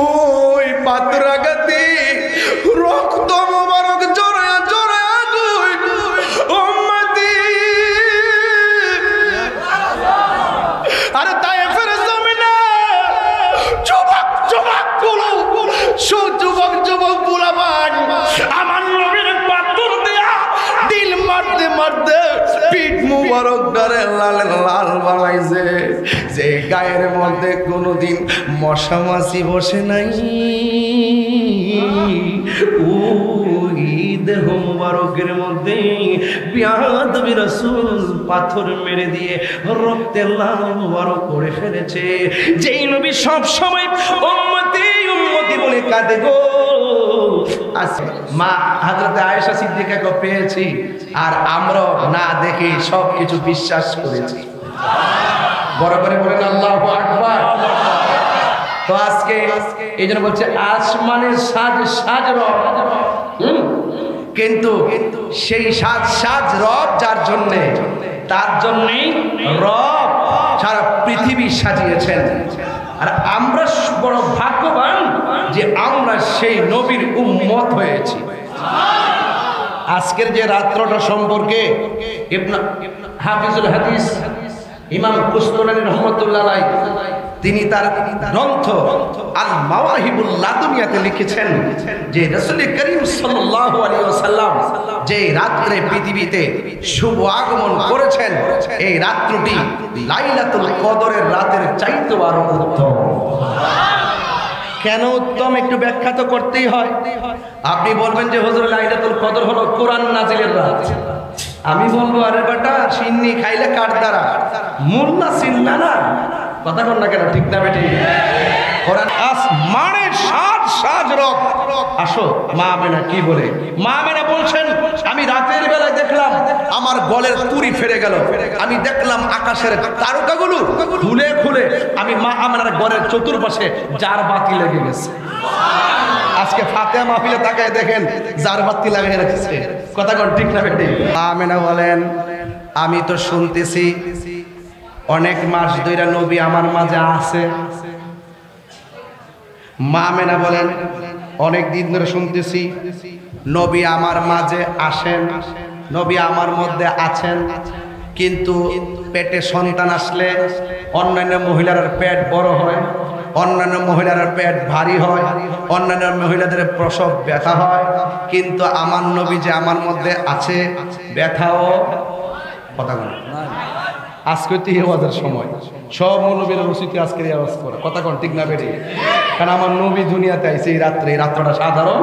ওই পাত্রাগাতি রক্ত মোবারক জড়ায়া জড়ায়া দুই উম্মতি আরে তায়েফের জমিনে যুবক যুবক গুলো যুবক যুবক বুলাবান আমার নবীর পাথর দিয়া দিল মারতে মারতে পিঠ মুবারক ধরে লাল লাল বানাইছে যে গায়ের মধ্যে কোনোদিন মশা মাছি বসে নাই ওই দেহ মুবারকের মধ্যে বিয়াদবি রাসূল পাথর মেরে দিয়ে রক্তে লাল মুবারক করে ফেলেছে। যেই নবী সব সময় উম্মতি উম্মতি বলে কাঁদে গো। মা হযরত আয়েশা সিদ্দিকাকে পেয়েছি আর আমরা না দেখে সব কিছু বিশ্বাস করেছি। বড় করে বলেন আল্লাহু আকবার। তো আজকে এই জন্য বলছে আসমানের সাজ সাজ রব, কিন্তু সেই সাজ সাজ রব যার জন্যে তার জন্যই রব সারা পৃথিবী সাজিয়েছেন। আর আমরা বড় ভাগ্যবান যে আমরা সেই নবীর উম্মত হয়েছি। আজকের যে রাত্রটা সম্পর্কে হাফিজুল হাদিস ইমাম কুসতুলানী রহমাতুল্লাহ আলাইহি তিনি তার গ্রন্থ আল মাওয়াহিবুল লাদুনিয়াতে লিখেছেন যে রাসূল করিম সাল্লাল্লাহু আলাইহি ওয়াসাল্লাম যে রাত্রে পৃথিবীতে শুভ আগমন করেছেন এই রাত্রটি লাইলাতুল কদরের রাতের চাইতেও আরো উত্তম। কেন উত্তম একটু ব্যাখ্যা তো করতেই হয়। আপনি বলবেন যে হুজুর লাইলাতুল কদর হলো কোরআন নাজিলের রাত। আমি বলবো আরে বেটা সিন্নি খাইলে কার দ্বারা মোল্লা সিন্না না, কথা কর না কেন, ঠিক না বেটি? কোরআন আসমানের সাজ সাজ রব। আসো মা আমেনা কি বলে, মা আমেনা বলছেন আমি রাতের বেলায় দেখলাম আমার গলের তুড়ি ফেরে গেল, আমি দেখলাম আকাশের তারকাগুলো খুলে খুলে আমি মা আমেনার ঘরের চতুর্পাশে জার বাতি লেগে গেছে। আজকে ফাতিহা মাহফিলে তাকায় দেখেন জার বাতি লাগিয়ে রেখেছে, কথা কন ঠিক না বেটি? মা আমেনা বলেন আমি তো শুনতেছি অনেক মাস ধরে নবী আমার মাঝে আছে। মা আমেনা বলেন অনেক দিন ধরে শুনতেছি নবী আমার মাঝে আসেন, নবী আমার মধ্যে আছেন, কিন্তু পেটে সন্তান আসলে অন্যান্য মহিলার পেট বড় হয়, অন্যান্য মহিলার পেট ভারী হয়, অন্যান্য মহিলাদের প্রসব ব্যথা হয়, কিন্তু আমার নবী যে আমার মধ্যে আছে ব্যথাও কথা বলে। আজকে তো আওয়াজের সময়, সব নবীর রসিতে আজকের আওয়াজ করে, কথা কন ঠিক না বেরি? কারণ আমার নবী দুনিয়াতে আইছে এই রাত্রে, এই রাত্রটা সাধারণ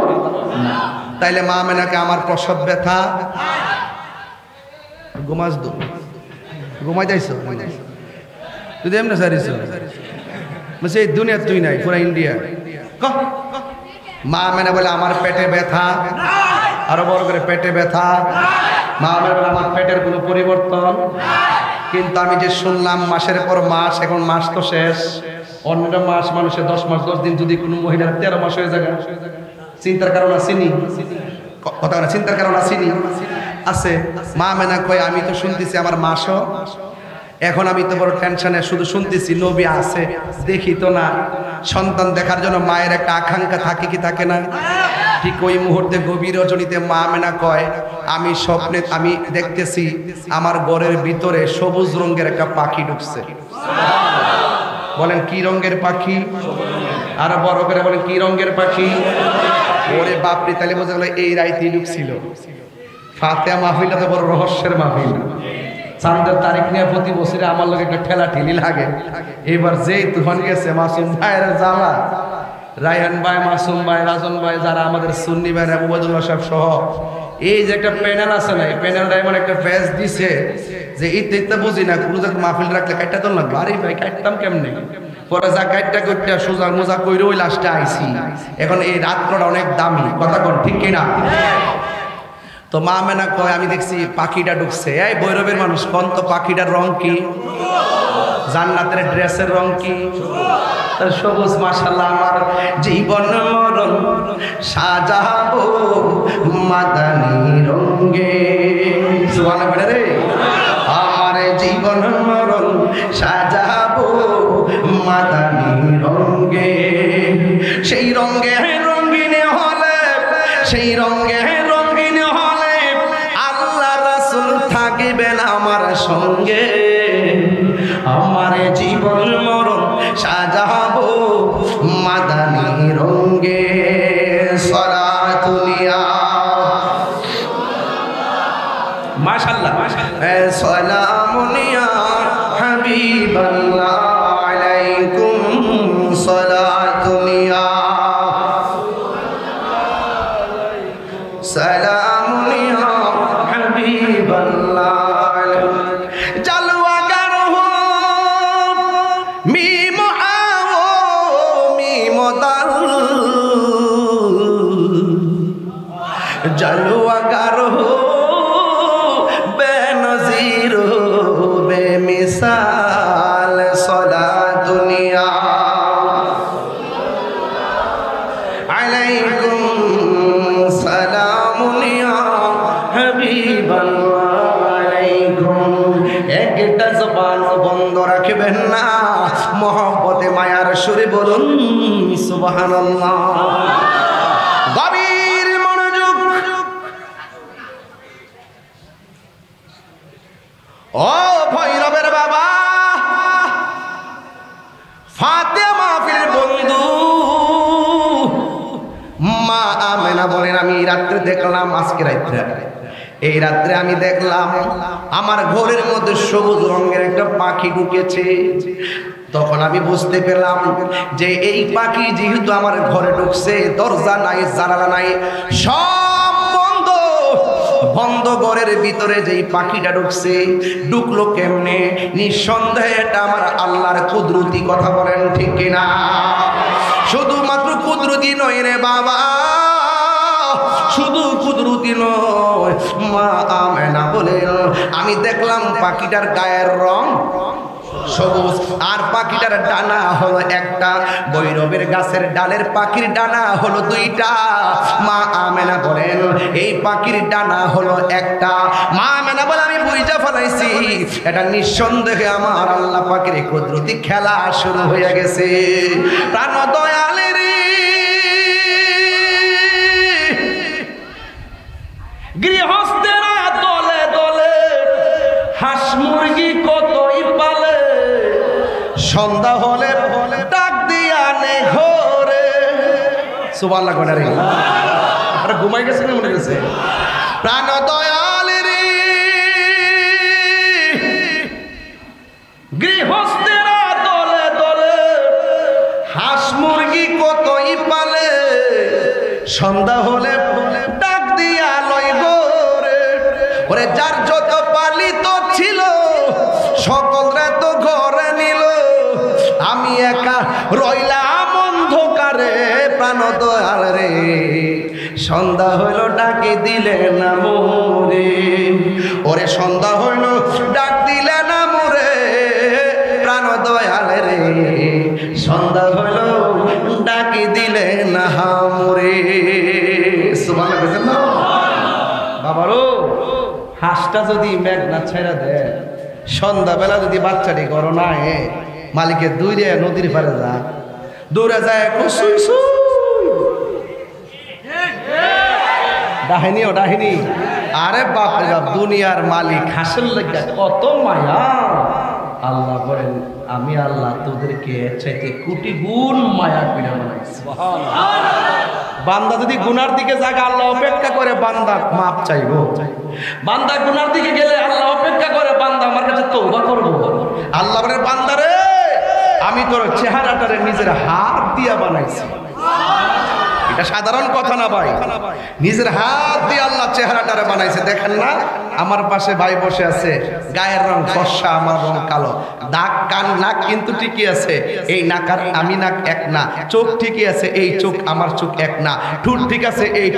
না। তাইলে মা আমেনাকে আমার প্রসব ব্যথা ঘুমাস দু ঘুমাই যাইছো তুই এমনি সারিস বলছে এই দুনিয়া তুই নাই পুরা ইন্ডিয়া। মা আমেনা বলে আমার পেটে ব্যথা, আরো বড় করে পেটে ব্যথা। মা আমেনা বলে আমার পেটের কোনো পরিবর্তন, কিন্তু আমি যে শুনলাম মাসের পর মাস, এখন মাস তো শেষ, অন্য মাস মানুষের 10 মাস 10 দিন, যদি কোনো মহিলার 13 মাস হয়ে যায় চিন্তার কারণ আসেনি, কথা না চিন্তার কারণ আসেনি আছে। মা আমেনা কয় আমি তো শুনতেছি আমার মাসও, এখন আমি তো বড় টেনশনে, শুধু শুনতেছি নবী আছে, দেখি তো না। সন্তান দেখার জন্য মায়ের একটা আকাঙ্ক্ষা থাকে কি থাকে না? ঠিক ওই মুহূর্তে গভীর রজনীতে মা আমেনা কয় আমি স্বপ্নে আমি দেখতেছি আমার ঘরের ভিতরে সবুজ রঙের একটা পাখি ঢুকছে। বলেন কি রঙের পাখি? আরো বড় করে বলেন কি রঙের পাখি? ওরে বাপরে, তাহলে বোঝা গেল এই রাইতেই ঢুকছিল। ফাতিহা মাহফিলটা তো বড় রহস্যের মাহফিল। চাঁদের তারিখ নিয়ে প্রতি বছরে আমার লোক একটা ঠেলা ঠেলি লাগে। এবার যেই তুফান গেছে মাসুম ভাইয়ের জ্বালা, রায়হান ভাই, মাসুম ভাই, রাজন ভাই, যারা আমাদের সুন্নি ভাই, আবুবদুল্লাহ সাহেব সহ এই যে একটা প্যানেল আছে না, এই প্যানেলটা এমন একটা প্যাচ দিছে যে ইত্যা বুঝি না, কোনো জায়গায় মাহফিল রাখলে কাটটা তো লাগবে। আরে ভাই কাটতাম কেমনে? পরে যা কাটটা কইটা সোজা মোজা কইরে ওই লাস্টে আইছি। এখন এই রাত্রটা অনেক দামি, কথা কোন ঠিক কিনা? তো মা আমেনা কয় আমি দেখছি পাখিটা ঢুকছে। এই ভৈরবের মানুষ কোন তো পাখিটার রং কি? জান্নাতের ড্রেসের রং কি? সবুজ। মাশাআল্লাহ, আমার জীবন মরণ সাজাবো মাদানী রঙে। সুবহানাল্লাহ রে, আমার জীবন মরণ সাজাবো মাদানী রঙে। সেই রঙে রঙিন হলে, সেই রঙে রঙিন হলে আল্লাহ রাসূল থাকিবেন আমার সঙ্গে। আমার জীবন মরণ সাজাবো মাদানী রঙে। সালাতুলিয়া মাশাআল্লাহ সালামুনিয়া হাবিবাল্লাহ আলাইকুম সালাতুলিয়া সালামুনিয়া হাবিবাল্লাহ জালওয়া গারহু মিম আও মিম দাল জালওয়া গারহু বেনজির বেমিসাল সালাতুনিয়া আলাইকুম সালামুনিয়া হাবিবাল্লাহ আলাইকুম। একটা জবান বন্ধ রাখবেন না, মহব্বতে মায়ার সুরে বলুন সুবহানাল্লাহ। গভীর মনোযোগ। ও ভৈরবের বাবা ফাতেমা মাহফিলের বন্ধু মা আমেনা বলেন, আমি রাত্রে দেখলাম, আজকে রাত্রে, এই রাত্রে আমি দেখলাম আমার ঘরের মধ্যে সবুজ রঙের একটা পাখি ঢুকেছে। তখন আমি বুঝতে পেলাম যে এই পাখি যেহেতু আমার ঘরে ঢুকছে, দরজা নাই, জানালা নাই, সব বন্ধ, বন্ধ ঘরের ভিতরে যেই পাখিটা ঢুকছে, ঢুকলো কেমনে? নিঃসন্দেহে এটা আমার আল্লাহর কুদরতি। কথা বলেন ঠিক কিনা? শুধুমাত্র কুদরতি নয় রে বাবা, শুধু কুদরতি নয়। মা আমেনা বলেন, আমি দেখলাম পাখিটার গায়ের রং সবুজ, আর পাখিটার ডানা হলো একটা, ভৈরবের গাছের ডালের পাখির ডানা হলো দুইটা। মা আমেনা বলেন, এই পাখির ডানা হলো একটা। মা আমেনা বলে, আমি বুঝা ফেলাইছি এটা নিঃসন্দেহে আমার আল্লাহ পাখির কুদরতি খেলা শুরু হয়ে গেছে। প্রাণ দয়ালের গৃহস্থেরা দলে দলে হাঁস মুরগি কতই পালে, সন্ধ্যা হলে ডাক দিয়া নে ঘরে। সুবহানাল্লাহ কোনা রে, আরে ঘুমাই গেছে না মনে গেছে? প্রাণ দয়ালের গৃহস্থেরা দলে দলে হাঁস মুরগি কতই পালে, সন্ধ্যা হলে ডাক দিয়া লয় ঘরে। ওরে যার যত পালিত ছিল সকলরা তো ঘরে নিল, আমি একা রইলাম অন্ধকারে। প্রাণ দয়াল রে, সন্ধ্যা হইল ডাকে দিলে না মোরে। ওরে সন্ধ্যা হইল ডাক দিলে না মোরে। প্রাণ দয়াল রে, সন্ধ্যা হইল ডাকে দিলে না মোরে। সুবহানাল্লাহ। বাবারো, হাঁসটা যদি মেঘনা ছেড়ে দেয়, সন্ধ্যাবেলা যদি বাচ্চাটি ঘর না আয়ে, মালিকের দৌড়ে নদীর পারে যা, দৌড়ে যায় কুসুই সুই ডাহিনী ও ডাহিনী। আরে বাপ রে বাপ, দুনিয়ার মালিক হাঁসের লেগে কত মায়া। আল্লাহ বলেন, আমি আল্লাহ তোদেরকে চাইতে কোটি গুণ মায়া করে বানাইছি। বান্দা যদি গুনার দিকে জায়গা, আল্লাহ অপেক্ষা করে বান্দা মাপ চাইবো। বান্দা গুনার দিকে গেলে আল্লাহ অপেক্ষা করে বান্দা আমার কাছে তওবা করবো। আল্লাহ বলে, বান্দারে আমি তোর চেহারাটারে নিজের হাত দিয়া বানাইছি। এটা সাধারণ কথা না ভাই, নিজের হাত দিয়ে আল্লাহ চেহারাটারে বানাইছে। দেখেন না, আমার পাশে ভাই বসে আছে, গায়ের রং ফর্সা, আমার রং কালো, দাগ, কান, নাক কিন্তু ঠিকই আছে, এই নাক আর আমি নাক এক না, চোখ ঠিকই আছে, এই চোখ আমার চোখ এক না, ঠোঁট ঠিক আছে, এই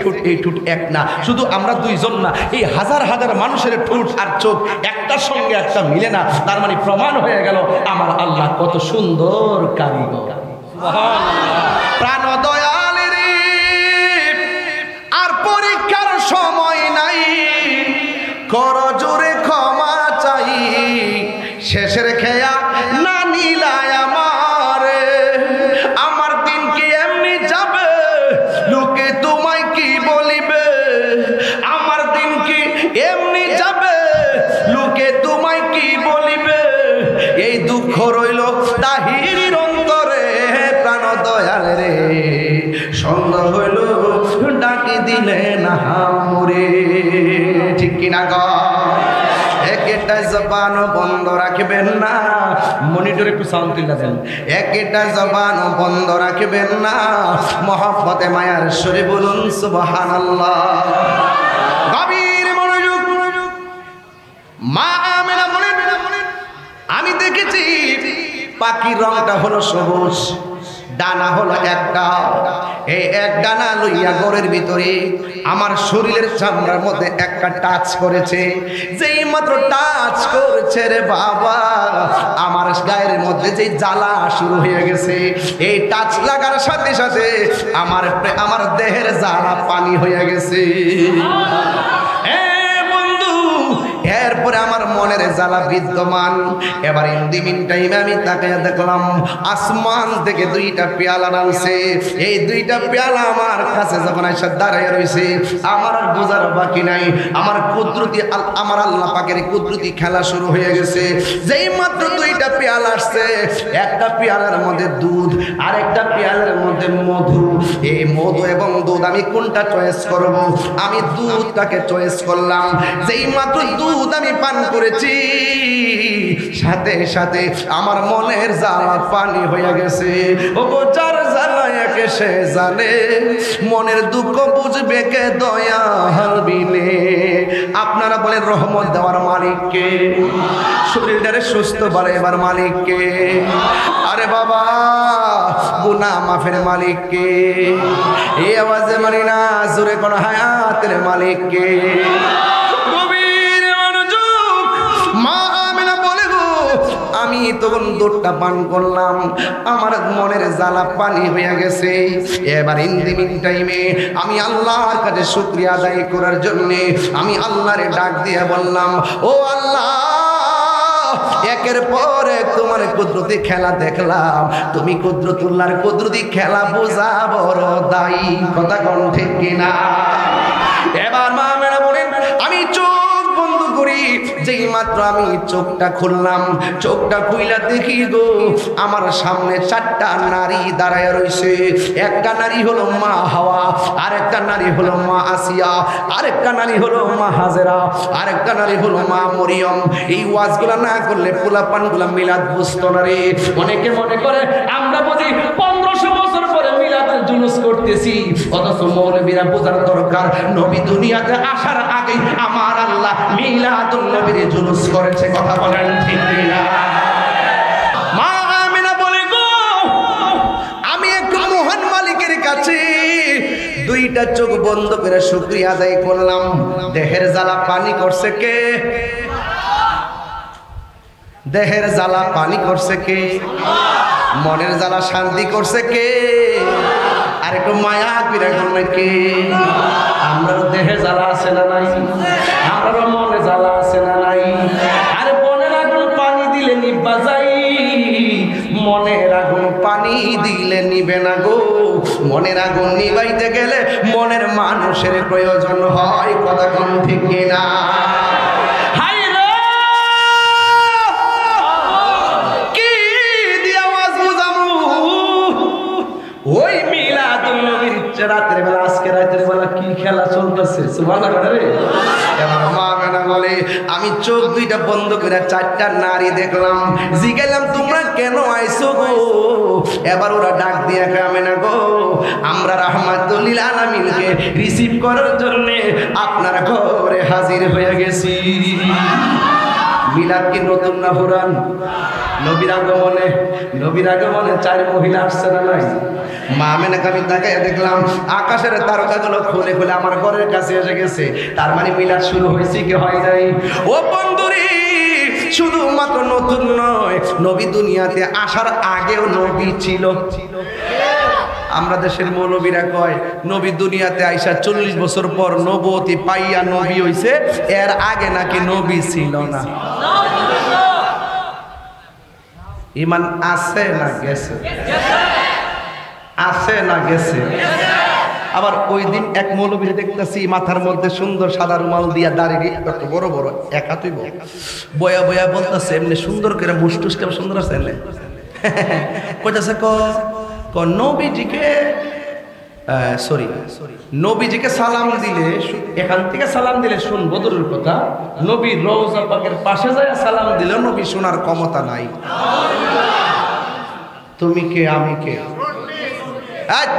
ঠোঁট এক না। শুধু আমরা দুইজন না, এই হাজার হাজার মানুষের ঠোঁট আর চোখ একটার সঙ্গে একটা মিলে না। তার মানে প্রমাণ হয়ে গেল আমার আল্লাহ কত সুন্দর কারিগর। প্রাণ দয়াল রে, আর পরীক্ষার সময় নাই, কর জোরে ক্ষমা চাই, শেষের খেয়া না নিলায় আমার দিনকে এমনি যা দয়াল রে সন্ধ্যা হইল ডাকি দিলে না হামরে ঠিক কিনা গো একটা জবান বন্ধ রাখবেন না মনিটর একটু সাউন্ড তুলে দেন একটা জবান বন্ধ রাখবেন না মহব্বতে মায়ার সুরে বলুন সুবহানাল্লাহ গভীর মনোযোগ মা আমেনা বলেন আমি দেখেছি পাখির রংটা হলো সবুজ ডানা হলো একটা এই এক ডানা লইয়া ঘরের ভিতরে আমার শরীরের চামড়ার মধ্যে একটা টাচ করেছে যেই মাত্র টাচ করেছে রে বাবা আমার গায়ের মধ্যে যে জ্বালা শুরু হয়ে গেছে এই টাচ লাগার সাথে সাথে আমার দেহের জ্বালা পানি হয়ে গেছে এরপরে আমার মনের জ্বালা বিদ্যমান এবার ইন্দিমিন টাইমে আমি তাকাইয়া দেখলাম আসমান থেকে দুইটা পেয়ালা নামছে এই দুইটা পেয়ালা আমার কাছে যখন এসে দাঁড়াইয়া রয়েছে আমার আর বোঝার বাকি নাই আমার কুদরতি আমার আল্লাহ পাকের কুদরতি খেলা শুরু হয়ে গেছে যেই মাত্র দুইটা পেয়ালা আসছে একটা পেয়ালার মধ্যে দুধ আর একটা পেয়ালার মধ্যে মধু এই মধু এবং দুধ আমি কোনটা চয়েস করব আমি দুধটাকে চয়েস করলাম যেই মাত্র দুধ আমি পান করেছি সাথে সাথে আমার মনের জ্বালা পানি হয়ে গেছে ও যার জ্বালা একে সে জানে মনের দুঃখ বুঝবে কে দয়াল বিনে আপনারা বলেন রহমত দেওয়ার মালিককে শরীরটারে সুস্থ বাড়াইবার মালিককে আরে বাবা গুনাহ মাফের মালিককে এই আওয়াজে মানি না জোরে কোন হায়াতের মালিককে আমি তখন দুধটা পান করলাম আমার মনের জ্বালা পানি হয়ে গেছে এবার ইন্দিমিন টাইমে আমি আল্লাহর কাছে শুকরিয়া আদায় করার জন্য আমি আল্লাহরে ডাক দিয়ে বললাম ও আল্লাহ একের পর এক তোমার কুদরতি খেলা দেখলাম তুমি কুদরতুল্লাহর কুদরতি খেলা বোঝা বড় দায়ী কথা কোন ঠিক কিনা এবার মা মেরা বলেন আমি যেই মাত্র আমি চোখটা খুললাম চোখটা খুইলা দেখি গো আমার সামনে চারটা নারী দাঁড়ায় রয়েছে একটা নারী হলো মা হাওয়া আরেকটা নারী হলো মা আসিয়া আরেকটা নারী হলো মা হাজেরা আরেকটা নারী হলো মা মরিয়ম এই ওয়াজগুলা না করলে পোলাপানগুলা মিলাদ বুঝতো না রে অনেকে মনে করে আমরা বুঝি 1500 বছর পরে মিলাদের জুলুস করতেছি অথচ মৌলবীরা বোঝার দরকার নবী দুনিয়াতে আসার আগে আমার আল্লাহ মিলাদুন নবীর জুলুস করেছে কথা বলেন ঠিক না মা আমিনা বলে গো আমি একটু মহান মালিকের কাছে দুইটা চোখ বন্ধ করে শুকরিয়া আদায় করলাম দেহের জ্বালা পানি করছে কে দেহের জ্বালা পানি করছে কে মনের জ্বালা শান্তি করছে কে আর একটু মায়া করে করলে কে আমরা দেহে জ্বালা আছে না নাই আমরা মনে জ্বালা আছে না নাই আরে মনের আগুন পানি দিলে নিবা যাই মনের আগুন পানি দিলে নিবে না গো মনের আগুন নিবাইতে গেলে মনের মানুষের প্রয়োজন হয় কথা কোন ঠিক কিনা ওই মিলাদুন নবীর রাতের বেলা আজকে রাতের বেলা কি খেলা চলতেছে সুবহানাল্লাহ রে এবার মা মেনা বলে আমি চোখ দুইটা বন্ধ করে চারটা নারী দেখলাম জিজ্ঞাসলাম তোমরা কেন আইছো গো এবার ওরা ডাক দিয়ে কামে না গো আমরা রাহমাতুল লিল আলামিনকে রিসিভ করার জন্য আপনার ঘরে হাজির হয়ে গেছি মিলাদ কি নতুন না পুরান নবীর আগমনে চার মহিলা আসছে না নাই মা মেনাকে আমি তাকায় দেখলাম আকাশের তারকাগুলো খুলে খুলে আমার ঘরের কাছে এসে গেছে তার মানে মিলাদ শুরু হয়েছে কি হয় নাই ও বন্ধুরে শুধুমাত্র নতুন নয় নবী দুনিয়াতে আসার আগেও নবী ছিল আমরা দেশের মৌলবীরা কয় নবী দুনিয়াতে আইসা 40 বছর পর নবুয়তি পাইয়া নবী হইছে এর আগে নাকি নবী ছিল না ইমান আছে না গেছে আছে না গেছে আবার ওই দিন এক মৌলবীর দেখতেছি মাথার মধ্যে সুন্দর সাদা রুমাল দিয়া দাঁড়িয়ে কত বড় বড় একা তুই বয়া বয়া বলতেছে এমনি সুন্দর করে মুসটুস কেমন সুন্দর আছে কইতাছে নবীজিকে নবীজিকে সালাম দিলে, এখান থেকে সালাম দিলে শুনবো দূরের কথা, নবী রওজা পাকের পাশে যায় সালাম দিলে নবী শোনার ক্ষমতা নাই। তুমি কে আমি কে,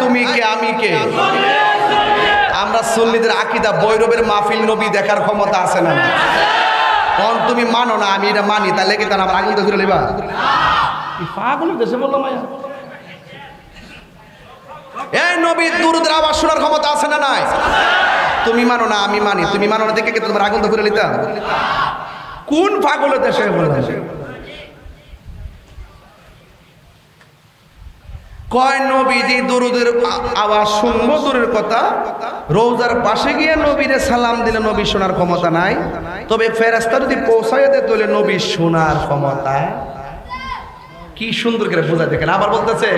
তুমি কে আমি কে? আমরা সুন্নিদের আকীদা ভৈরবের মাহফিল নবী দেখার ক্ষমতা আছে না? কোন তুমি মানো না, আমি এটা মানি, তাহলে কি তার আমার আগুন ধরে লিবা? পাগল দেশে বললাম এই নবীর দুরূদের আওয়াজ শোনার ক্ষমতা আছে না নাই? তুমি মানো না আমি মানি, তুমি মানো না দেখে কি তোমার আগুন ধরে নিতাম? কোন পাগলের দেশে বললাম? কয় নবীজি দুরূদের আওয়াজ শুনবো দূরের কথা, রওজার পাশে গিয়ে নবীরে সালাম দিলে নবী শোনার ক্ষমতা নাই। তবে ফেরেশতা যদি পৌঁছায় দেয় তাহলে নবী শোনার ক্ষমতা। কি সুন্দর করে বোঝা দেখেন। আবার বলতেছে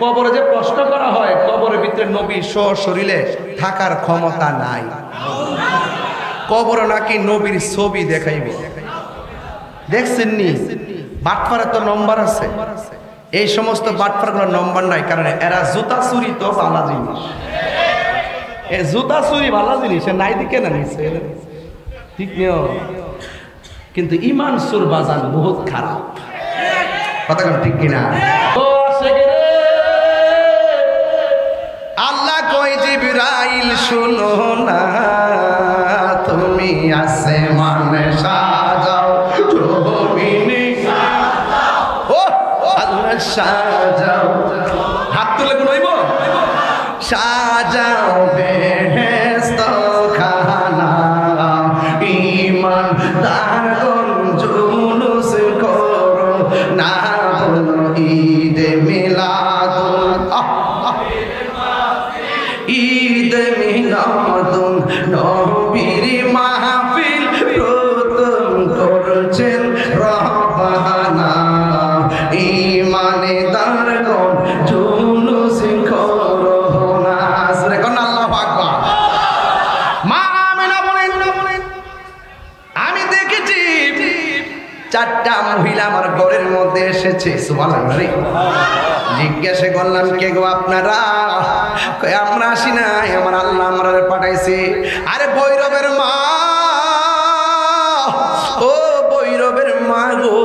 কবরে যে প্রশ্ন করা হয়, কবরের ভিতরে নবী শরীরে থাকার ক্ষমতা নাই। কবরে নাকি নবীর ছবি দেখাইবে। দেখছেন নি? বাটপারে তো নম্বর আছে, এই সমস্ত বাটপারগুলোর নম্বর নাই, কারণ এরা জুতা চুরি তো ভালো জিনিস। এই জুতা চুরি ভালো জিনিস, নাই দিকে না নিছে ঠিক নিও, কিন্তু ইমান সুর বাজান বহুত খারাপ। কথা ঠিক কিনা? আল্লাহ কই জিবরাইল শুনো না, তুমি আসমানে সাজাও জমিনে ও আল্লাহ সাজাও, হাত তুলে কোন হইব সাজাও বেহেশত খানা, ঈমান দারগণ জুলুস করো না, ঈদে মিলাদুন ঈদে মিলাদুন নবীর মাহফিল প্রথম করছেন রব্বানা, ঈমানে দারগণ জুলুস করো না। সুরে কোন আল্লাহু আকবার। মা আমেনা বলেন আমি দেখেছি চারটা মহিলা আমার ঘরের মধ্যে এসেছে। সুবহানাল্লাহ। জিজ্ঞাসা করলাম কে গো আপনারা? আমরা আসি নাই, আমার আল্লাহ আমরা পাঠাইছে। আরে ভৈরবের মা, ও ভৈরবের মা গো,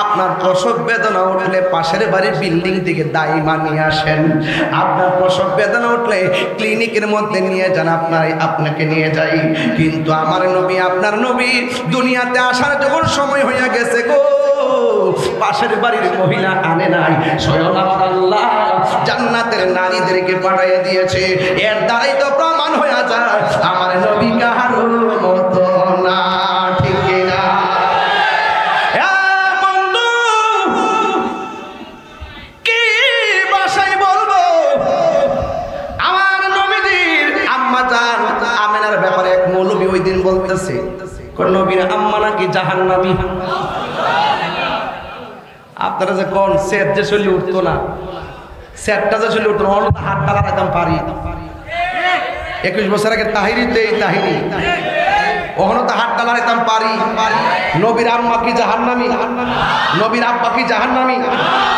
আপনার প্রসব বেদনা উঠলে পাশের বাড়ির বিল্ডিং থেকে দাইমা নিয়ে আসেন। আপনার প্রসব বেদনা উঠলে ক্লিনিকের মধ্যে নিয়ে যান, আপনাকে নিয়ে যাই। কিন্তু আমার নবী, আপনার নবী দুনিয়াতে আসার যখন সময় হইয়া গেছে গো, পাশের বাড়ির মহিলা আনে নাই, স্বয়ং আমার আল্লাহ জান্নাতের নারীদেরকে পাঠিয়ে দিয়েছে। এর দ্বারাই তো প্রমাণ হয়ে যায় আমার নবী কারোর মতো না। ঠিক না? বন্ধু কি বাসায় বলবো আমার নবীজির আম্মা জান আমেনার ব্যাপারে এক মৌলবী ওই দিন বলতেছে নবীর আম্মা নাকি জাহান্নামী। আপনারা যে কোন সেট যে চলে উঠতো না, সেটটা যে চলে উঠতো না, হাত ডালা একদম পারি 21 বছর আগে তাহিরিতে এই তাহিরি ওখানে তো হাত ডালা একদম পারি। নবীর আম্মা কি জাহান্নামী? নবীর আব্বা কি জাহান্নামী?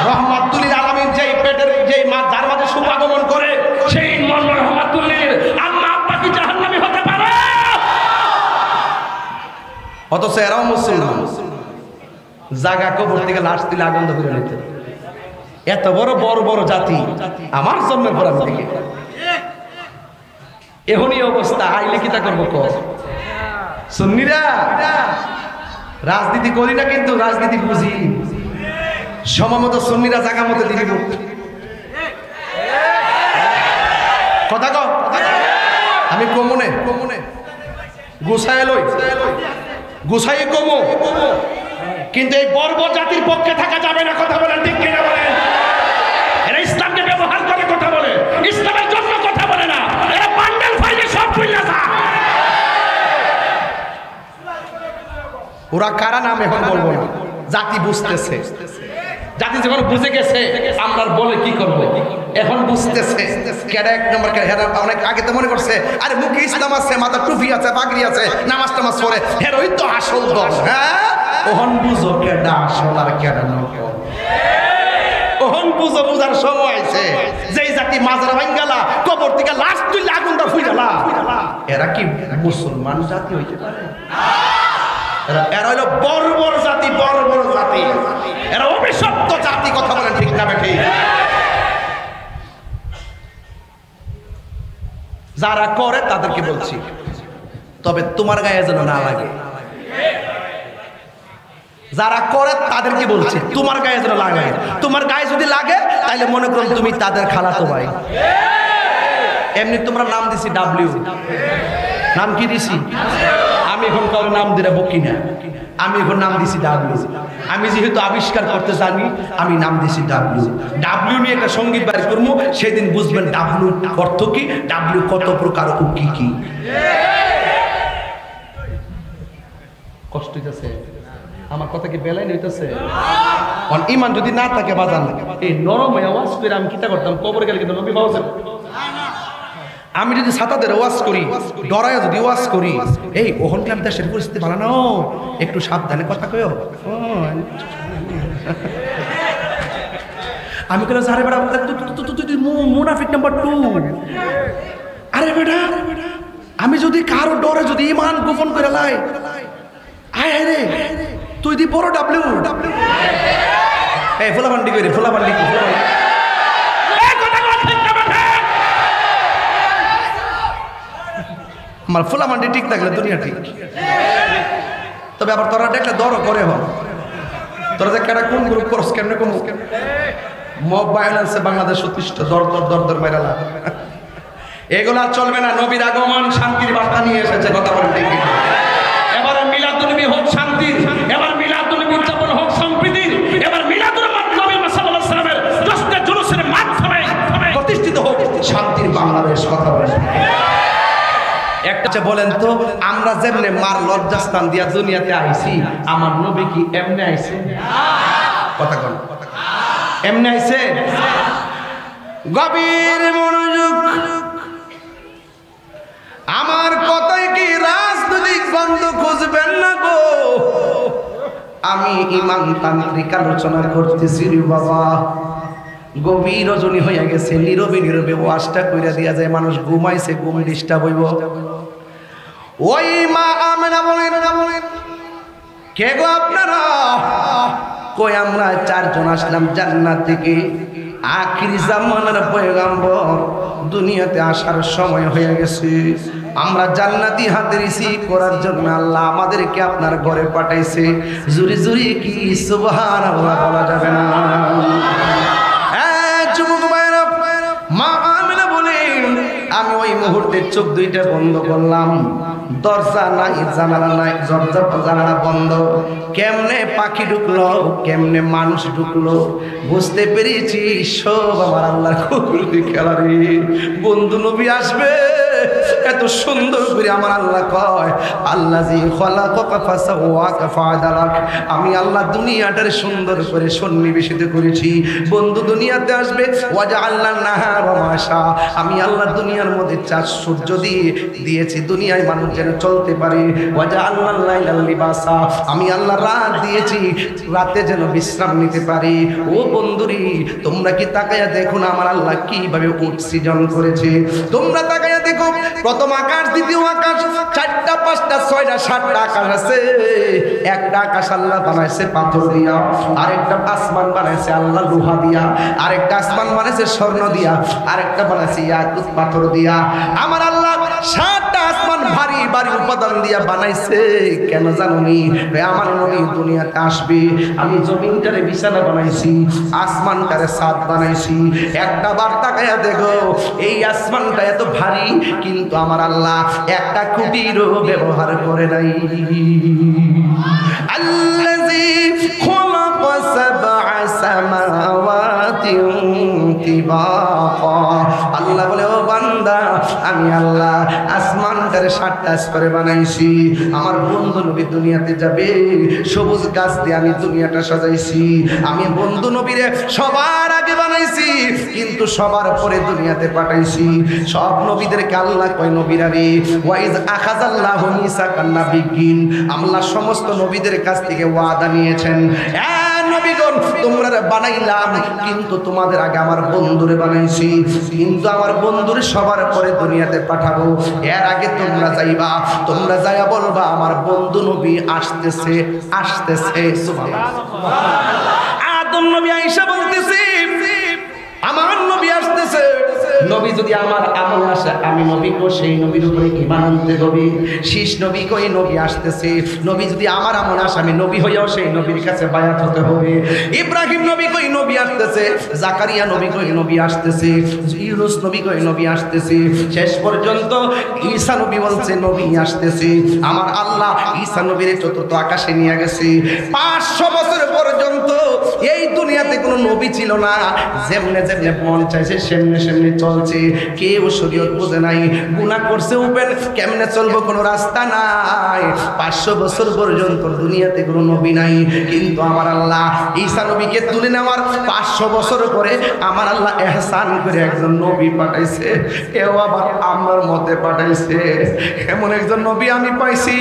রহমাতুল আলামিন যেই পেটের যেই মা যার মাঝে শুভাগমন করে সেই রহমাতুল আম্মা আব্বা কি জাহান্নামী হতে পারে? অথচ এরাও মুসলমান, জাগা কবর থেকে লাশ দিলে আগুন ধরে নিতে। এত বড় বড় বড় জাতি আমার জন্মের পর থেকে এখনই অবস্থা, আইলে কি তা করবো? সুন্নিরা রাজনীতি করি না, কিন্তু রাজনীতি বুঝি। সময়মত সুন্নিরা জায়গা মতো দিবি কথা কও। আমি কমনে গুছাই লই, গুছাই কমো, কিন্তু এই বর্বর জাতির পক্ষে থাকা যাবে না। কথা বলেন ঠিক কিনা বলেন? এরা ইসলামকে ব্যবহার করে কথা বলে, ইসলামের জন্য কথা বলে না। এরা বান্ডেল ফাইলে সব ভুলে যায়। ওরা কারা নাম এখন বলবো না, জাতি বুঝতেছে। জাতি যখন বুঝে গেছে আমরা বলে কি করব, এখন বুঝতেছে কেডা এক নম্বর কেডা। অনেক আগে তো মনে করছে আরে মুখে ইসলাম আছে, মাথা টুপি আছে, পাগড়ি আছে, নামাজ টামাজ পড়ে, হেরোই তো আসল দল। হ্যাঁ, ওহন বুঝো কেডা আসল আর কেডা নকল। ও ওহন বুঝো বুঝার সময় আছে যেই জাতি মাজার ভাঙ্গালা কবর থেকে লাশ তুইলা আগুনটা ফুইরালা এরা কি মুসলমান জাতি হইতে পারে? এরা হলো বর্বর জাতি, বর্বর জাতি, এরা অভিশপ্ত জাতি। কথা বলেন ঠিক না বেঠি? যারা করে তাদেরকে বলছি, তবে তোমার গায়ে যেন না লাগে। যারা করে তাদেরকে বলছি, তোমার গায়ে যেন লাগে। তোমার গায়ে যদি লাগে তাহলে মনে করুন তুমি তাদের খালাতো ভাই। এমনি তোমরা নাম দিছি ডাব্লিউ, নাম কি দিছি? আমি এখন কারো নাম দিলে বকি না, আমি এখন নাম দিছি ডাব্লিউ। আমি যেহেতু আবিষ্কার করতে জানি, আমি নাম দিছি ডাব্লিউ। ডাব্লিউ নিয়ে একটা সঙ্গীত বাইর করবো, সেদিন বুঝবেন ডাব্লিউ অর্থ কি, ডাব্লিউ কত প্রকার ও কি কি। কষ্ট হইতেছে আমার কথা, কি বেলায় হইতেছে? ইমান যদি না থাকে বাজান, এই নরম আওয়াজ করে আমি কিতা করতাম, কবর গেলে কিন্তু নবী পাওয়া যাবে। আমি যদি ছাতাদের ওয়াজ করি, ডরায় যদি ওয়াজ করি, এই ওখানকার দেশের পরিস্থিতি ভালো না, একটু সাবধানে কথা কয়ো। আমি কেন আরে বেটা মুনাফিক নাম্বার 2। আরে বেটা আমি যদি কারো ডরে যদি ইমান গোপন করে লাই, আয় রে তুই দি বড় ডাব্লিউ। এই ফোলাবান্ডি করি, ফোলাবান্ডি কি আমার ফোলাবান্ডি ঠিক থাকলে দুনিয়া ঠিক। তবে আবার তোরা দেখলে দরও করে হন, তোরা যে কেনা কোন গ্রুপ করস, কেমনে কোন মব ভায়োলেন্সে বাংলাদেশ অতিষ্ঠ, দর দর দর দর মাইরালা। এগুলো আর চলবে না। নবীর আগমন শান্তির বার্তা নিয়ে এসেছে। কথা বলেন ঠিক কিনা? এবার মিলাদুন্নবী হোক শান্তির, এবার মিলাদুন্নবী উদযাপন হোক সম্প্রীতির, এবার মিলাদুন্নবী সাল্লাল্লাহু আলাইহি ওয়াসাল্লামের জশ্নে জুলুসের মাধ্যমে প্রতিষ্ঠিত হোক শান্তির বাংলাদেশ। কথা বলেন একটা বলেন তো, আমরা যেমনে মার লজ্জাস্থান দিয়া দুনিয়াতে আইছি, আমার নবী কি এমনি আইছে? কথা কোন এমনি আইছে? গভীর মনোযোগ। আমার কথাই কি রাজনৈতিক বন্ধ খুঁজবেন না গো, আমি ইমান তান্ত্রিক আলোচনা করতেছি রে বাবা। গভীর রজনী হইয়া গেছে, নীরবে নীরবে ওয়াজটা কইরা দিয়া যায়, মানুষ ঘুমাইছে, ঘুম ডিস্টার্ব হইব। ওই মা আমেনা বলেন কে গো আপনারা? কই আমরা 4 জন আসলাম জান্নাত থেকে, আখিরি জামানার পয়গম্বর দুনিয়াতে আসার সময় হয়ে গেছে। আমরা জান্নাতি হাতে রিসিভ করার জন্য আল্লাহ আমাদেরকে আপনার ঘরে পাঠাইছে। জুরি জুরি কি সুবহানাল্লাহ বলা যাবে না? মা আমেনা বলেন আমি ওই মুহূর্তে চোখ দুইটা বন্ধ করলাম, দরজা নাই, জানালা নাই, জানালা বন্ধ। কেমনে পাখি ঢুকলো, কেমনে মানুষ ঢুকলো বুঝতে পেরেছি সব আমার আল্লাহর কুদরতি খেলা রে। বন্ধু নবী আসবে, এত সুন্দর করে আমার আল্লাহ কয় আল্লাযী খালাকাকা ফাসাওয়াকা ফাআদালাক। আমি আল্লাহ দুনিয়াটারে সুন্দর করে সন্নিবেশিত করেছি। বন্ধু দুনিয়াতে আসবে, ওয়াজআলনা নাহারা মাশা। আমি আল্লাহ দুনিয়ার মধ্যে চাঁদ সূর্য দিয়েছি দুনিয়ায় মানুষ যেন চলতে পারে। ওয়াজআলনা লাইলা লিবাসা। আমি আল্লাহ রাত দিয়েছি রাতে যেন বিশ্রাম নিতে পারে। ও বন্ধুরি, তোমরা কি তাকায়া দেখো না আমার আল্লাহ কিভাবে অক্সিজন করেছে? তোমরা তাকায়া দেখো, প্রথম আকাশ, দ্বিতীয় আকাশ, 4টা 5টা 6টা 7টা আকাশ আছে। একটা আকাশ আল্লাহ বানাইছে পাথর দিয়া, আরেকটা আসমান বানাইছে আল্লাহ লোহা দিয়া, আরেকটা আসমান বানাইছে স্বর্ণ দিয়া, আরেকটা বানাইছে ইয়াকুত পাথর দিয়া। আমার আল্লাহ 7টা আসমান ভারী ভারী উপাদান দিয়া বানাইছে। কেন জানোনি? আমার নবী দুনিয়াতে আসবে, আমি জমিনটারে বিছানা বানাইছি, আসমানটারে ছাদ বানাইছি। একটা বার তাকায়া দেখো, এই আসমানটা এত ভারী, কিন্তু আমার আল্লাহ একটা খুঁটিরও ব্যবহার করে নাই। আল্লাযী খালাকা সাবআ সামাওয়াতিন তিবাকা। আল্লাহ বলে, ও বান্দা, আমি আল্লাহ আসমানটারে 7টা স্তরে বানাইছি। আমার বন্ধু নবী দুনিয়াতে যাবে, সবুজ গাছ দিয়ে আমি দুনিয়াটা সাজাইছি। আমি বন্ধু নবীরে সবার আগে বানাইছি, কিন্তু সবার পরে দুনিয়াতে পাঠাইছি। সব নবীদেরকে আল্লাহ কয় নবীরা রে, ওয়াইজ আখাযাল্লাহু মিসাকান নাবিয়্যিন। আল্লাহ সমস্ত নবীদের কাছ থেকে ওয়াদা নিয়েছেন, নবীগণ তোমরা বানাইলাম, কিন্তু তোমাদের আগে আমার বন্ধুরে বানাইছি, কিন্তু আমার বন্ধুরে সবার পরে দুনিয়াতে পাঠাবো। এর আগে তোমরা যাইবা, তোমরা যাইয়া বলবা আমার বন্ধু নবী আসতেছে আসতেছে। সুবহানাল্লাহ। আদম নবী আয়েশা বলতেছে আমার নবী আসতেছে। নবী যদি আমার আমল আসে, আমি নবী কো সেই নবীর উপরে ঈমান আনতে হবে। শীষ নবী কই নবী আসতেছে, নবী যদি আমার আমল আসে, আমি নবী হইয়াও সেই নবীর কাছে বায়াত হতে হবে। ইব্রাহিম নবী কই নবী আসতেছে, জাকারিয়া নবী কই নবী আসতেছে, ইউনূস নবী কই নবী আসতেছে, শেষ পর্যন্ত ঈসা নবী বলছে নবী আসতেছে। আমার আল্লাহ ঈসা নবীর চতুর্থ আকাশে নিয়ে গেছে। 500 বছর পর্যন্ত এই দুনিয়াতে কোনো নবী ছিল না। যেমনে যেমনে মন চাইছে সেমনে সেমনে চলছে, কেউ শরীয়ত বুঝে নাই, গুনাহ করছে উপেন কেমনে চলবো কোনো রাস্তা নাই। 500 বছর পর্যন্ত দুনিয়াতে কোনো নবী নাই, কিন্তু আমার আল্লাহ ঈসা নবীকে তুলে নেওয়ার 500 বছর পরে আমার আল্লাহ এহসান করে একজন নবী পাঠাইছে। কেউ আবার আমার মতে পাঠাইছে। এমন একজন নবী আমি পাইছি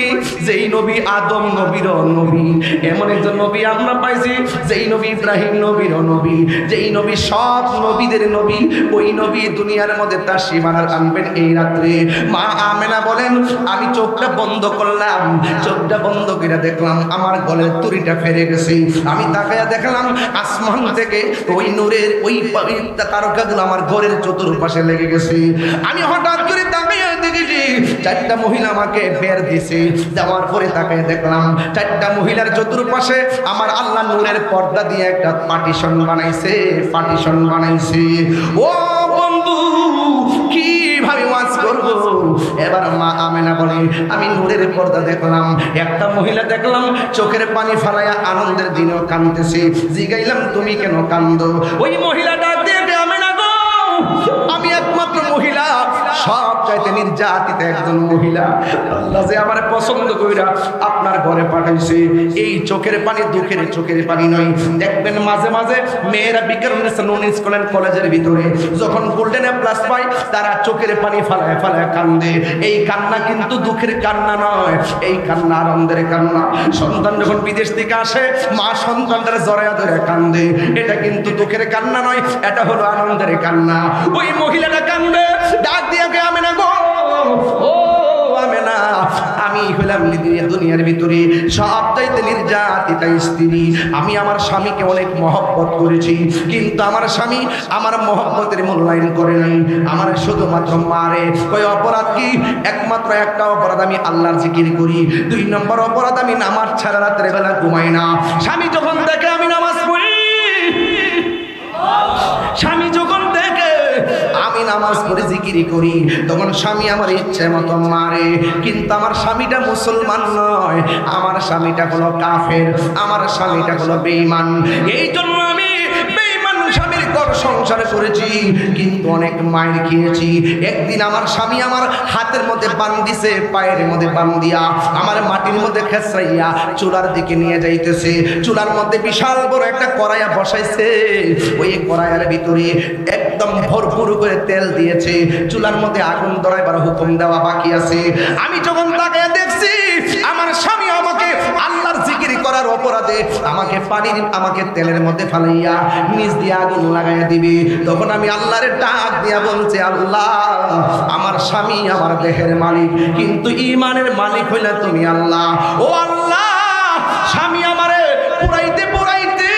যেই নবী আদম নবীর নবী, এমন একজন নবী আমরা পাইছি যেই নবী ইব্রাহিম নবীর নবী, যেই নবী সব নবীদের নবী। ওই নবী দুনিয়ার মধ্যে তার সীমানা আনবেন এই রাত্রে। মা আমেনা বলেন আমি চোখটা বন্ধ করলাম, চোখটা বন্ধ করে দেখলাম আমার গলের তুড়িটা ফেরে গেছে। আমি তাকায়া দেখলাম আসমান থেকে ওই নূরের ওই তারকাগুলো আমার ঘরের চতুর্পাশে লেগে গেছে। আমি হঠাৎ করে তাকায়া দেখেছি 4টা মহিলা আমাকে বের দিছে। যাওয়ার পরে তাকায়া দেখলাম 4টা মহিলার চতুর্পাশে আমার আল্লাহ নূরের পর্দা দিয়ে একটা পার্টিশন বানাইছে, পার্টিশন বানাইছে। ও বন্ধু কিভাবে ওয়াজ করব? এবার মা আমেনা বলে আমি নূরের পর্দা দেখলাম, একটা মহিলা দেখলাম চোখের পানি ফালাইয়া আনন্দের দিনেও কাঁদতেছে। জিগাইলাম তুমি কেন কান্দো? ওই মহিলা ডাক দিয়ে আমেনা গো আমি একমাত্র মহিলা, সব চাইতে নির্যাতিত একজন মহিলা। আল্লাহ যে আমার পছন্দ কইরা আপনার ঘরে পাঠাইছে। এই চোখের পানি দুঃখের চোখের পানি নয়। দেখবেন মাঝে মাঝে মেয়েরা স্কুলের কলেজের ভিতরে যখন গোল্ডেন এ প্লাস পায় তারা চোখের পানি ফালায় ফালায় কান্দে। এই কান্না কিন্তু দুঃখের কান্না নয়, এই কান্না আনন্দের কান্না। সন্তান যখন বিদেশ থেকে আসে মা সন্তানটারে জড়ায়া ধরে কান্দে, এটা কিন্তু দুঃখের কান্না নয়, এটা হলো আনন্দের কান্না। ওই মহিলাটা কান্দে, ডাক দিয়ে আমেনা গো, ও আমেনা আমি হলাম দুনিয়ার ভিতরে সবচাইতে নির্যাতিত স্ত্রী। আমি আমার স্বামীকে অনেক মহব্বত করেছি, কিন্তু আমার স্বামী আমার মহব্বতের মূল্যায়ন করে নাই, আমার শুধুমাত্র মারে। ওই অপরাধ কি? একমাত্র একটা অপরাধ, আমি আল্লাহর জিকির করি। 2 নম্বর অপরাধ, আমি নামাজ ছাড়া রাতের বেলা ঘুমাই না। স্বামী যখন দেখে আমি নামাজ পড়ি, স্বামী যখন দেখে আমি নামাজ পড়ে জিকিরি করি, তখন স্বামী আমার ইচ্ছে মতো মারে। কিন্তু আমার স্বামীটা মুসলমান নয়, আমার স্বামীটা হলো কাফের, আমার স্বামীটা হলো বেঈমান। এই জন্য আমি বেঈমান স্বামীর ঘর সংসার করেছি, কিন্তু অনেক মায়ের খেয়েছি। একদিন আমার স্বামী আমার হাতের মধ্যে বান্ধিছে, পায়ের মধ্যে বান্ধিয়া আমার মাটির মধ্যে খেসাইয়া চুলার দিকে নিয়ে যাইতেছে। চুলার মধ্যে বিশাল বড় একটা কড়াইয়া বসাইছে, ওই কড়াইয়ের ভিতরে একদম ভরপুর করে তেল দিয়েছে। চুলার মধ্যে আগুন ধরাইবার হুকুম দেওয়া বাকি আছে। আমি যখন তাকায় দেখছি আমার স্বামী আমাকে আল্লাহর জিকির করার অপরাধে আমাকে তেলের মধ্যে ফালাইয়া নিজ দিয়ে আগুন লাগাইয়া দিবে, তখন আমি আল্লাহরে ডাক দিয়া বলছি আল্লাহ আমার স্বামী আমার দেহের মালিক, কিন্তু ঈমানের মালিক হইলা তুমি আল্লাহ। ও আল্লাহ স্বামী আমারে পুরাইতে পুরাইতে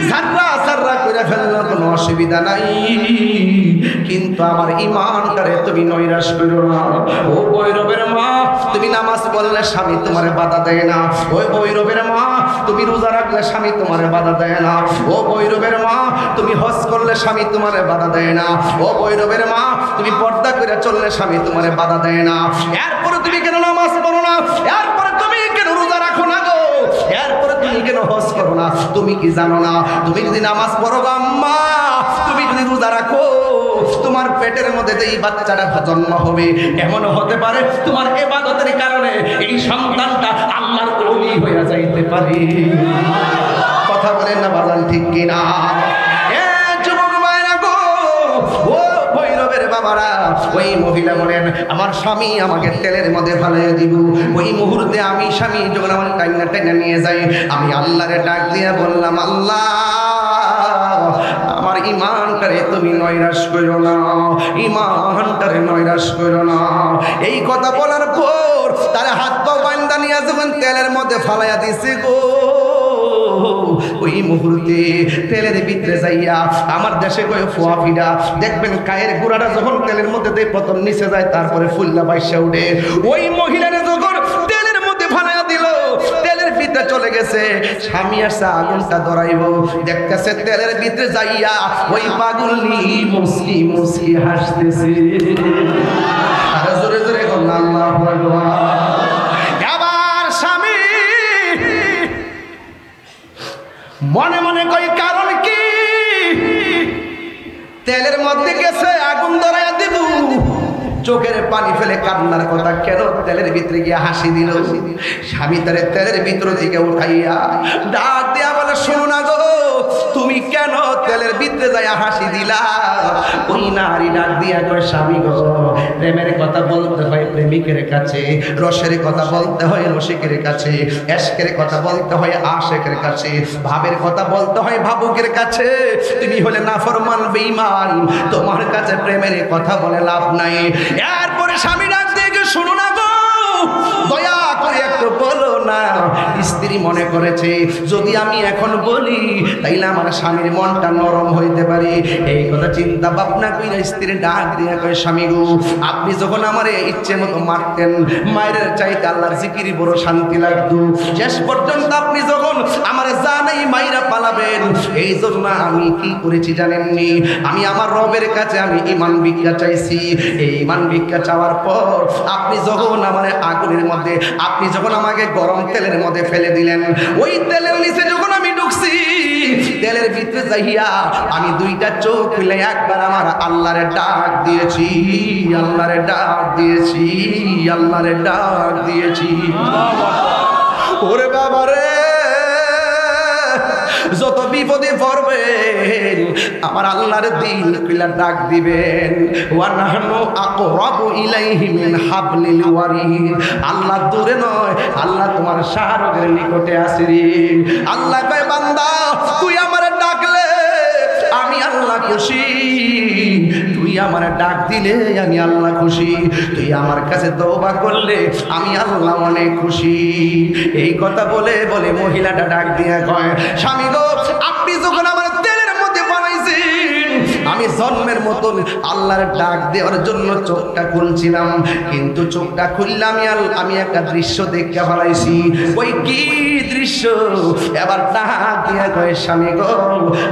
জাররা জাররা করে ফেললো, কোনো অসুবিধা নাই, কিন্তু আমার ঈমানটারে তুমি নৈরাশ করো না। ও বৈরবের মা তুমি নামাজ পড়লে স্বামী তোমারে বাধা দেয় না। ওই বৈরবের মা তুমি রোজা রাখলে স্বামী তোমারে বাধা দেয় না। ও বৈরবের মা তুমি হজ করলে স্বামী তোমারে বাধা দেয় না। ও বৈরবের মা তুমি পর্দা করে চললে স্বামী তোমারে বাধা দেয় না। এরপরে তুমি কেন নামাজ পড়ো না? এরপরে তুমি কেন রোজা রাখো না গো? এরপরে তুমি কেন হজ করো না? তুমি কি জানো না তুমি যদি নামাজ পড়ো আম্মা, তুমি যদি রোজা রাখো, তোমার পেটের মধ্যে যে এই বাচ্চাটা জন্ম হবে, এমন হতে পারে তোমার ইবাদতের কারণে এই সন্তানটা আল্লাহর ওলি হয়ে যাইতে পারে। কথা বলেন না বাজান, ঠিক কিনা? যুবক মায়েরা গো, ও ভৈরবের বাবারা ওই মহিলা বলেন আমার স্বামী আমাকে তেলের মধ্যে ফালাইয়া দিব। ওই মুহূর্তে আমি স্বামী যখন আমার টাইনা নিয়ে যাই, আমি আল্লাহরে ডাক দিয়া বললাম, আল্লাহ আমার ইমানটারে তুমি নৈরাশ করো না, ইমানটারে নৈরাশ করো না। এই কথা বলার পর তার হাত পা বান্দা নিয়ে যখন তেলের মধ্যে ফালাইয়া দিছে গো, ওই মুহূর্তে তেলের ভিতরে যাইয়া আমার দেশে কয়ে ফোয়া ফিরা দেখবেন কায়ের গোড়াটা যখন তেলের মধ্যে দিয়ে প্রথম নিচে যায় তারপরে ফুল্লা বাইসা উঠে। ওই মহিলারা যখন তেলের মধ্যে ফালাইয়া দিল, তেলের ভিতরে চলে গেছে, স্বামী আসছে আগুনটা ধরাইব, দেখতেছে তেলের ভিতরে যাইয়া ওই পাগলনি মুসকি মুসকি হাসতেছে। আর জোরে জোরে বলল আল্লাহু আকবার। আবার স্বামী মনে মনে কই কারণ কি, তেলের মধ্যে গেছে আগুন ধরাইয়া দিব, চোখের পানি ফেলে কান্নার কথা কেন তেলের ভিতরে গিয়ে হাসি দিল। স্বামী তারে তেলের ভিতর দিকে উঠাইয়া ডাক দিয়া বলে, শোনো না গো, তুমি কেন তেলের ভিতরে যাইয়া হাসি দিলা? ওই নারী ডাক দিয়া কয়, স্বামী গো, প্রেমের কথা বলতে হয় প্রেমিকের কাছে, রসের কথা বলতে হয় রসিকের কাছে, এশকের কথা বলতে হয় আশেকের কাছে, ভাবের কথা বলতে হয় ভাবুকের কাছে। তুমি হলে নাফরমান বেঈমান, তোমার কাছে প্রেমের কথা বলে লাভ নাই। এরপরে স্বামী ডাক দিয়ে, শুনো না গো, দয়া করে একটু বলো না। স্ত্রী মনে করেছে যদি আমি এখন বলি তাইলে আমার স্বামীর মনটা নরম হইতে পারে। এই কথা চিন্তা ভাবনা কইরা স্ত্রী ডাক দিয়ে কয়, স্বামী গো, আপনি যখন আমারে ইচ্ছে মতো মারতেন, মায়ের চাইতে আল্লাহর জিকির বড় শান্তি লাগতো, শেষ পর্যন্ত আপনি যখন আমার জানাই মাইরা পালাবেন, এই জন্য আমি কি করেছি জানেননি? আমি আমার রবের কাছে আমি ঈমান ভিক্ষা চাইছি। এই ঈমান ভিক্ষা চাওয়ার পর আপনি যখন আমার আগুনের মধ্যে, আপনি যখন আমাকে গরম তেলের মধ্যে ফেলে দিলেন, ওই তেলের নিচে যখন আমি ঢুকছি, তেলের ভিতরে যাইয়া আমি দুইটা চোখ খুলে একবার আমার আল্লাহরে ডাক দিয়েছি, আল্লাহরে ডাক দিয়েছি, আল্লাহরে ডাক দিয়েছি। ওরে বাবা রে, যত বিপদে পড়বেন আমার আল্লাহর দিল কইলা ডাক দিবেন। ওয়া নাহনু আকরাবু ইলাইহি মিন হাবলিল ওয়ারিদ। আল্লাহ দূরে নয়, আল্লাহ তোমার শাহরগের নিকটে আছে রে। আল্লাহ কয়, বান্দা তুই আমারে ডাকলে আমি আল্লাহ খুশি, তুই আমার ডাক দিলে আমি আল্লাহ খুশি, তুই আমার কাছে তওবা করলে আমি আল্লাহ অনেক খুশি। এই কথা বলে বলে মহিলাটা ডাক দিয়ে কয়, স্বামী গো, আপনি যখন আমার তেলের মধ্যে বানাইছেন, আমি জন্মের মতন আল্লাহর ডাক দেওয়ার জন্য চোখটা খুলছিলাম, কিন্তু চোখটা খুললাম আমি একটা দৃশ্য দেখতে ফেলাইছি। ওই কি দৃশ্য? এবার ডাক দিয়ে কয়, স্বামী গো,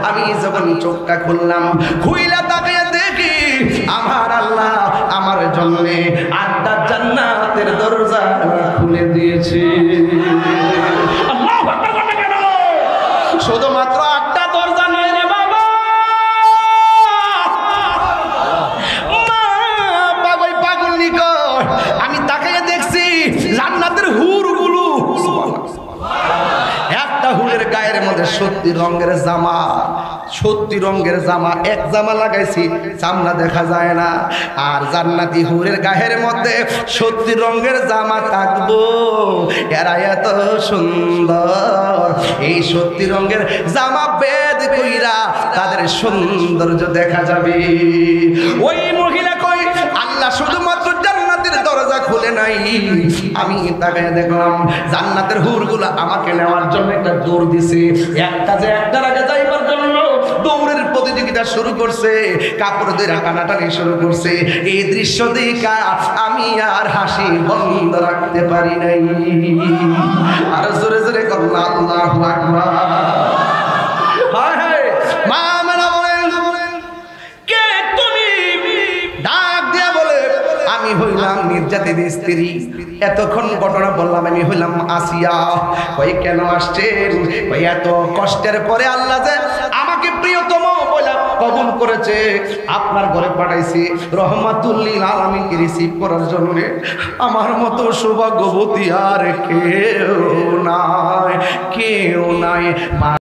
আমি যখন চোখটা খুললাম, খুইলা তাকিয়ে দেখি আমার আল্লাহ আমার জন্য 8টা জান্নাতের দরজা খুলে দিয়েছে। আল্লাহু আকবার। শুধুমাত্র 8টা দরজা নয় রে বাবা, পাগল নিকট আমি তাকিয়ে দেখছি জান্নাতের হুরগুলো, একটা হুরের গায়ের মধ্যে 70 রঙের জামা, 70 রঙের জামা, এক জামা লাগাইছি চামড়া দেখা যায় না। আর জান্নাতি হুরের গায়ের মধ্যে 70 রঙের জামা থাকবো, এরা এত সুন্দর। এই 70 রঙের জামা বেদ কইরা তাদের সৌন্দর্য দেখা যাবে। ওই মহিলা কই, আল্লাহ শুধুমাত্র জান্নাতের দরজা খুলে নাই, আমি তাকে দেখলাম জান্নাতের হুরগুলো আমাকে নেওয়ার জন্য একটা দৌড় দিছে, একটা যে একটার আগে যাইবার জন্য দৌড়ের প্রতিযোগিতা শুরু করছে, কাপড় দিয়ে টানাটানি শুরু করছে। এই দৃশ্য দেখা আমি আর হাসি বন্ধ রাখতে পারি নাই। আর জোরে জোরে করলাম আল্লাহু আকবার। হায় হায়, মা মেনা বলেন, কে তুমি? ডাক দিয়া বলে, আমি হইলাম নির্যাতিত স্ত্রী। এতক্ষণ ঘটনা বললাম, আমি হইলাম আসিয়া। কই কেন আসছেন? কই এত কষ্টের পরে আল্লাহ যে আমাকে প্রিয়তম বলে কবুল করেছে, আপনার ঘরে পাঠাইছি রহমাতুল লিল আলামিনকে রিসিভ করার জন্য। আমার মতো সৌভাগ্যবতী আর কেউ নাই, কেউ নাই।